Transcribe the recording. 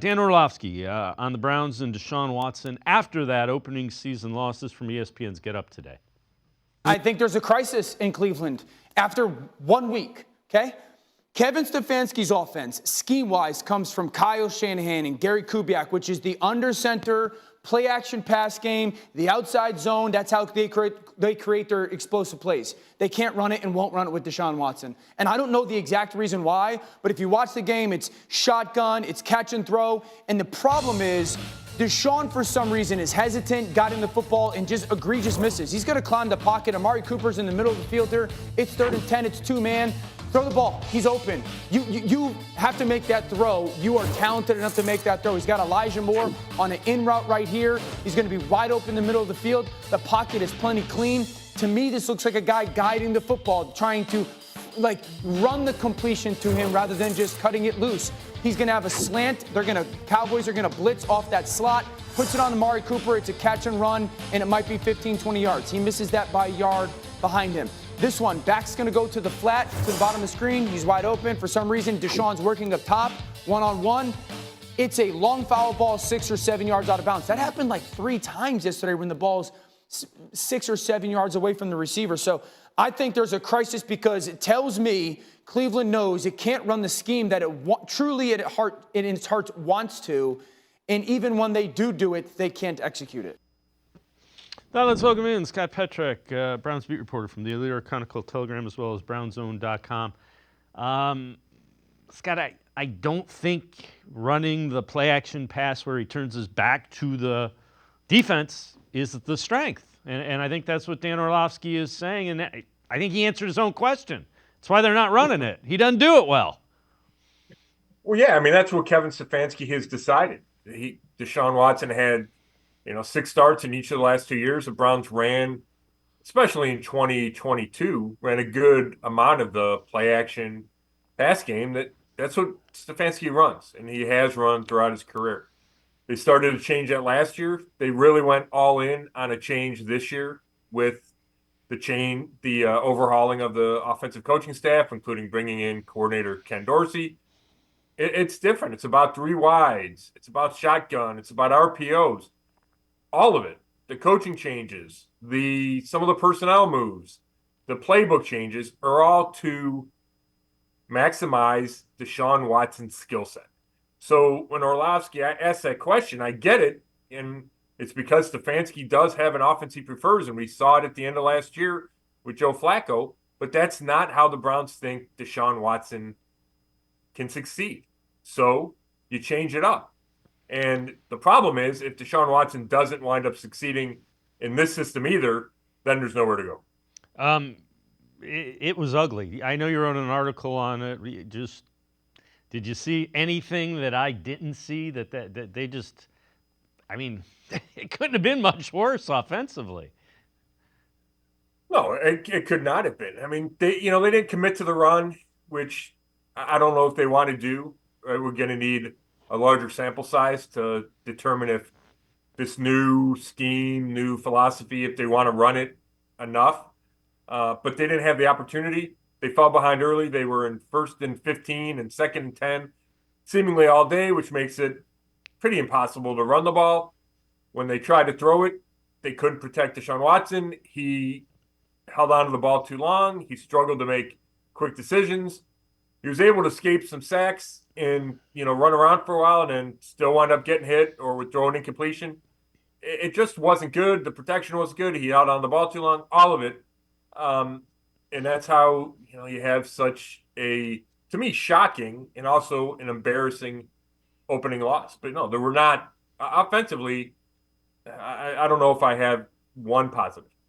Dan Orlovsky on the Browns and Deshaun Watson after that opening season loss. This from ESPN's Get Up today. I think there's a crisis in Cleveland after 1 week, okay? Kevin Stefanski's offense, scheme-wise, comes from Kyle Shanahan and Gary Kubiak, which is the under-center, play-action pass game, the outside zone. That's how they create their explosive plays. They can't run it and won't run it with Deshaun Watson. And I don't know the exact reason why, but if you watch the game, it's shotgun, it's catch and throw. And the problem is Deshaun, for some reason, is hesitant, got in the football, and just egregious misses. He's going to climb the pocket. Amari Cooper's in the middle of the field there. It's 3rd and 10. It's two-man. Throw the ball. He's open. You have to make that throw. You are talented enough to make that throw. He's got Elijah Moore on an in route right here. He's going to be wide open in the middle of the field. The pocket is plenty clean. To me, this looks like a guy guiding the football, trying to run the completion to him rather than just cutting it loose. He's going to have a slant. Cowboys are going to blitz off that slot, puts it on Amari Cooper. It's a catch and run, and it might be 15, 20 yards. He misses that by a yard behind him. This one, back's going to go to the flat, to the bottom of the screen. He's wide open. For some reason, Deshaun's working up top, one-on-one. It's a long foul ball, 6 or 7 yards out of bounds. That happened like 3 times yesterday when the ball's 6 or 7 yards away from the receiver. So I think there's a crisis because it tells me Cleveland knows it can't run the scheme that it truly in its heart wants to. And even when they do it, they can't execute it. Now let's welcome in Scott Petrak, Browns beat reporter from the Elyria Chronicle Telegram as well as brownzone.com. Scott, I don't think running the play-action pass where he turns his back to the defense is the strength. And I think that's what Dan Orlovsky is saying. And I think he answered his own question. That's why they're not running it. He doesn't do it well. Well, yeah, I mean, that's what Kevin Stefanski has decided. Deshaun Watson had 6 starts in each of the last 2 years. The Browns ran, especially in 2022, ran a good amount of the play-action pass game. That's what Stefanski runs, and he has run throughout his career. They started to change that last year. They really went all in on a change this year with the overhauling of the offensive coaching staff, including bringing in coordinator Ken Dorsey. It's different. It's about 3 wides. It's about shotgun. It's about RPOs. All of it. The coaching changes, some of the personnel moves, the playbook changes are all to maximize Deshaun Watson's skill set. So when Orlovsky asked that question, I get it, and it's because Stefanski does have an offense he prefers, and we saw it at the end of last year with Joe Flacco, but that's not how the Browns think Deshaun Watson can succeed. So you change it up. And the problem is, if Deshaun Watson doesn't wind up succeeding in this system either, then there's nowhere to go. It was ugly. I know you wrote an article on it. Did you see anything that I didn't see that they just, I mean, it couldn't have been much worse offensively. No, it could not have been. I mean, they didn't commit to the run, which I don't know if they want to do. We're going to need a larger sample size to determine if this new scheme, new philosophy, if they want to run it enough. But they didn't have the opportunity. They fell behind early. They were in 1st and 15 and 2nd and 10, seemingly all day, which makes it pretty impossible to run the ball. When they tried to throw it, they couldn't protect Deshaun Watson. He held on to the ball too long. He struggled to make quick decisions. He was able to escape some sacks and, run around for a while and then still wind up getting hit or with throwing incompletion. It just wasn't good. The protection wasn't good. He held on the ball too long, all of it. And that's how, you have such a, to me, shocking and also an embarrassing opening loss. But no, there were not, offensively, I don't know if I have one positive.